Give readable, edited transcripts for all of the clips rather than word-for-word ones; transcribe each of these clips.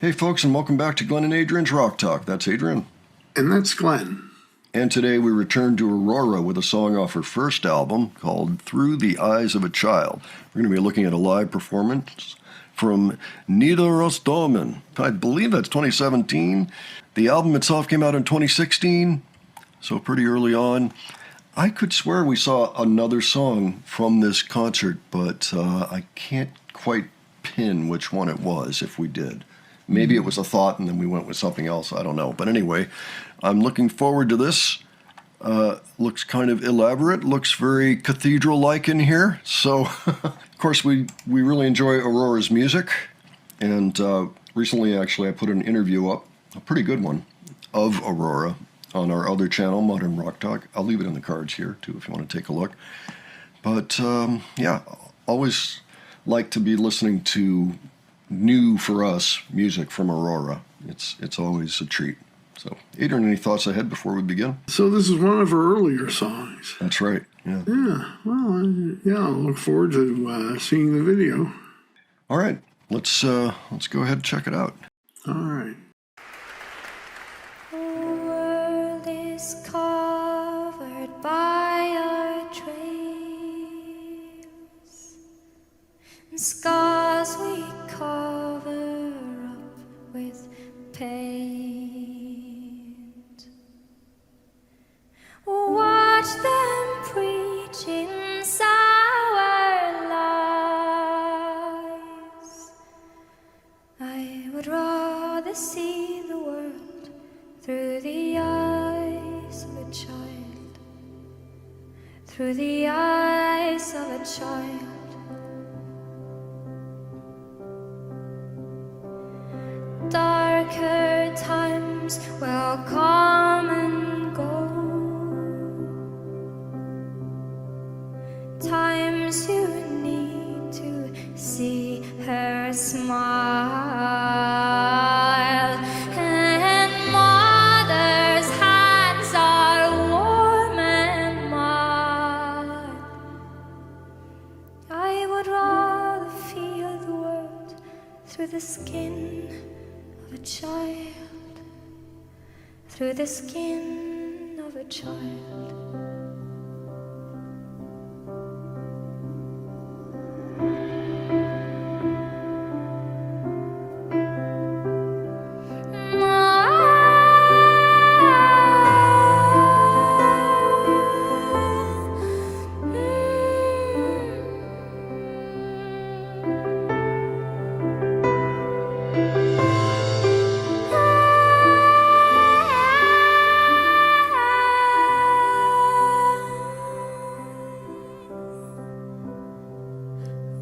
Hey folks, and welcome back to Glenn and Adrian's Rock Talk. That's Adrian. And that's Glenn. And today we return to Aurora with a song off her first album called Through the Eyes of a Child. We're going to be looking at a live performance from Nidarosdomen. I believe that's 2017. The album itself came out in 2016, so pretty early on. I could swear we saw another song from this concert, but I can't quite pin which one it was if we did. Maybe it was a thought and then we went with something else. I don't know. But anyway, I'm looking forward to this. Looks kind of elaborate. Looks very cathedral-like in here. So, of course, we really enjoy Aurora's music. And recently, actually, I put an interview up, a pretty good one, of Aurora on our other channel, Modern Rock Talk. I'll leave it in the cards here, too, if you want to take a look. But, yeah, always like to be listening to new for us music from Aurora. It's always a treat. So, Adrian, any thoughts ahead before we begin? So this is one of her earlier songs. That's right. Yeah. Yeah. Well, I look forward to seeing the video. All right. Let's go ahead and check it out. All right. The world is covered by our trails and scars we cover up with paint. Watch them preaching sour lies. I would rather see the world through the eyes of a child, through the eyes of a child. Darker times will come and go, times you need to see her smile, and mother's hands are warm and mild. I would rather feel the world through the skin of a child, through the skin of a child.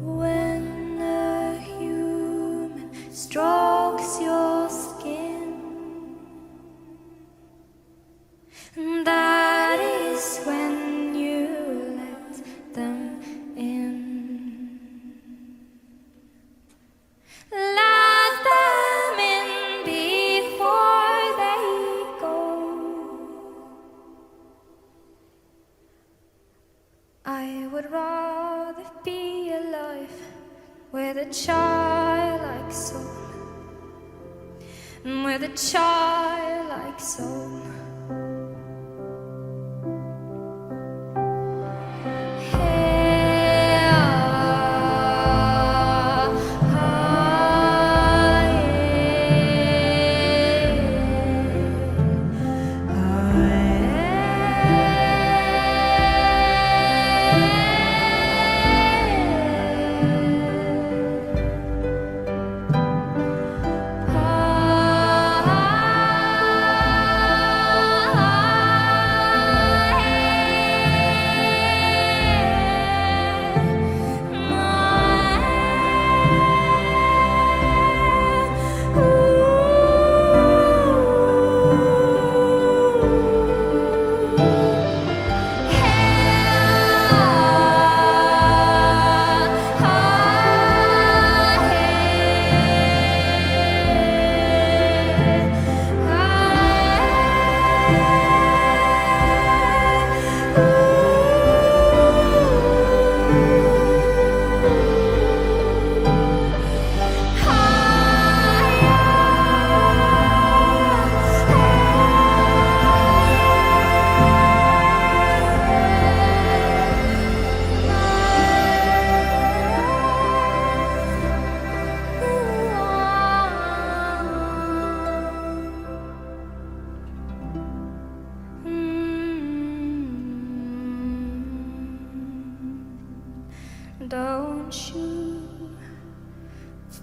When a human strokes your skin, that is when you let them in. Let them in before they go. I would rather be alive with a childlike soul, with a childlike soul. Hey, Don't you,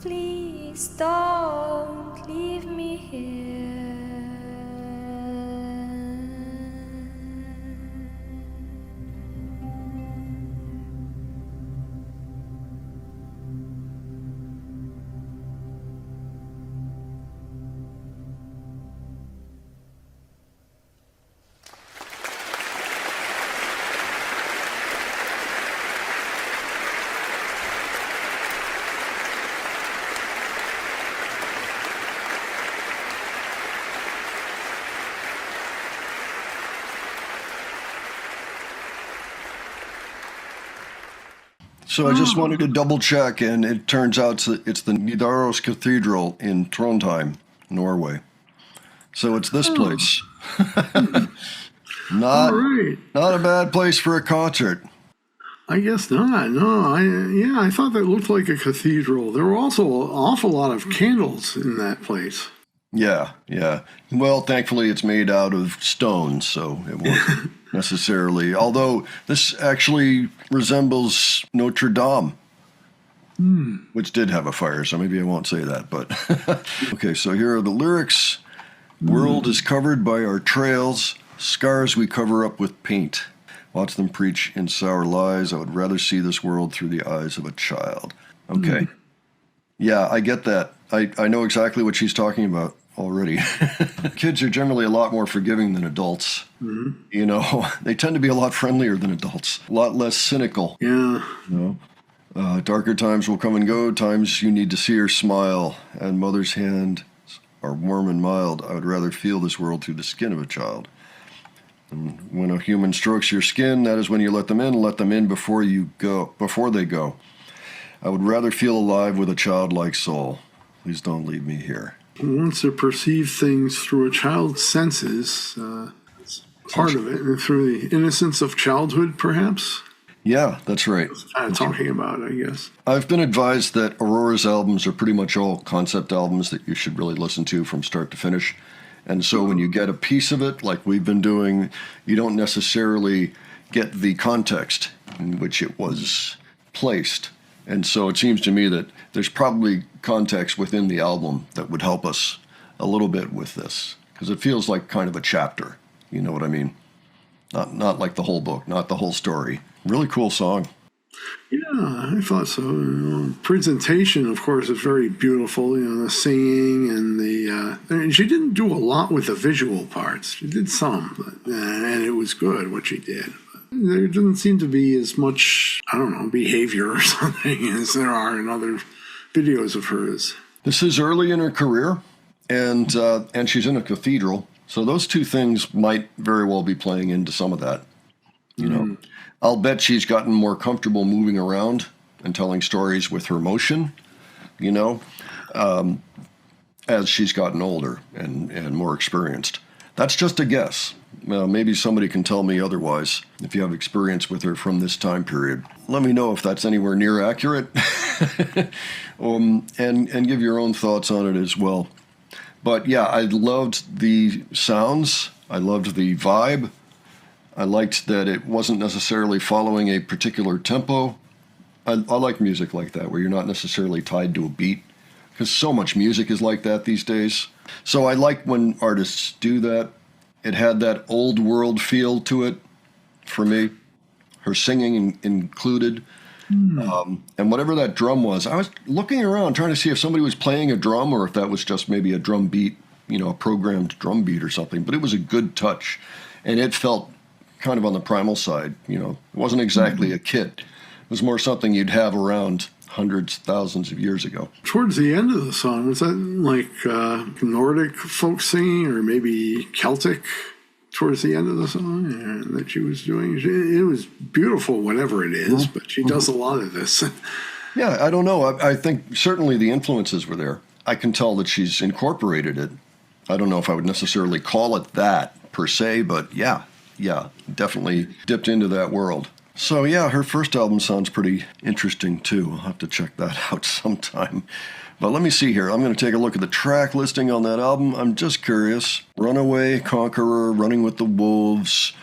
please don't leave me here. So I just wanted to double check, and it turns out it's the Nidaros Cathedral in Trondheim, Norway. So it's this place. Not, All right. not a bad place for a concert. I guess not. No, I thought that looked like a cathedral. There were also an awful lot of candles in that place. Yeah, yeah. Well, thankfully it's made out of stone, so it won't necessarily. Although this actually resembles Notre Dame, which did have a fire, so maybe I won't say that. But okay, so here are the lyrics. World is covered by our trails, scars we cover up with paint. Watch them preach in sour lies. I would rather see this world through the eyes of a child. Okay. Yeah, I get that. I know exactly what she's talking about already. Kids are generally a lot more forgiving than adults. You know, they tend to be a lot friendlier than adults, a lot less cynical. Yeah. You know, darker times will come and go, times you need to see her smile, and mother's hand are warm and mild. I would rather feel this world through the skin of a child. And when a human strokes your skin, that is when you let them in before they go. I would rather feel alive with a childlike soul. Please don't leave me here. Who wants to perceive things through a child's senses, it's part of it, and through the innocence of childhood, perhaps? Yeah, that's right. Kind of talking about, I guess. I've been advised that Aurora's albums are pretty much all concept albums that you should really listen to from start to finish. And so when you get a piece of it, like we've been doing, you don't necessarily get the context in which it was placed. And so it seems to me that there's probably context within the album that would help us a little bit with this, because it feels like kind of a chapter. You know what I mean? Not like the whole book, not the whole story. Really cool song. Yeah, I thought so. Presentation, of course, is very beautiful. The singing and and she didn't do a lot with the visual parts. She did some, and it was good what she did. There doesn't seem to be as much, I don't know, behavior or something as there are in other videos of hers. This is early in her career, and she's in a cathedral. So those two things might very well be playing into some of that. You know, I'll bet she's gotten more comfortable moving around and telling stories with her motion, as she's gotten older and more experienced. That's just a guess. Maybe somebody can tell me otherwise if you have experience with her from this time period. Let me know if that's anywhere near accurate and give your own thoughts on it as well. But yeah, I loved the sounds. I loved the vibe. I liked that it wasn't necessarily following a particular tempo. I like music like that, where you're not necessarily tied to a beat, because so much music is like that these days. So I like when artists do that. It had that old world feel to it for me, her singing included. And whatever that drum was, I was looking around trying to see if somebody was playing a drum or if that was just maybe a drum beat, a programmed drum beat or something. But it was a good touch, and it felt kind of on the primal side. It wasn't exactly a kit. It was more something you'd have around hundreds, thousands of years ago. Towards the end of the song, was that like Nordic folk singing or maybe Celtic towards the end of the song that she was doing? It was beautiful, whatever it is, but she does a lot of this. Yeah, I don't know. I think certainly the influences were there. I can tell that she's incorporated it. I don't know if I would necessarily call it that per se, but yeah, definitely dipped into that world. So yeah, her first album sounds pretty interesting too. I'll have to check that out sometime. But let me see here. I'm going to take a look at the track listing on that album. I'm just curious. Runaway, Conqueror, Running with the Wolves,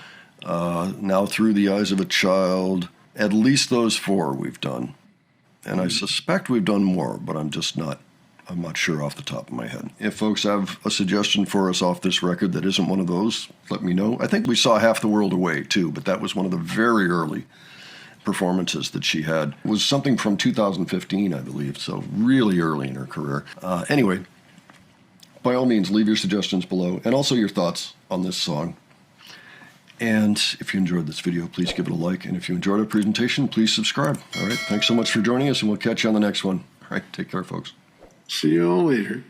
Now Through the Eyes of a Child, At least those 4 we've done. And I suspect we've done more, but I'm not sure off the top of my head. If folks have a suggestion for us off this record that isn't one of those, let me know. I think we saw Half the World Away, too, but that was one of the very early performances that she had. It was something from 2015, I believe, so really early in her career. Anyway, by all means, leave your suggestions below, and also your thoughts on this song. And if you enjoyed this video, please give it a like. And if you enjoyed our presentation, please subscribe. All right, thanks so much for joining us, and we'll catch you on the next one. All right, take care, folks. See you all later.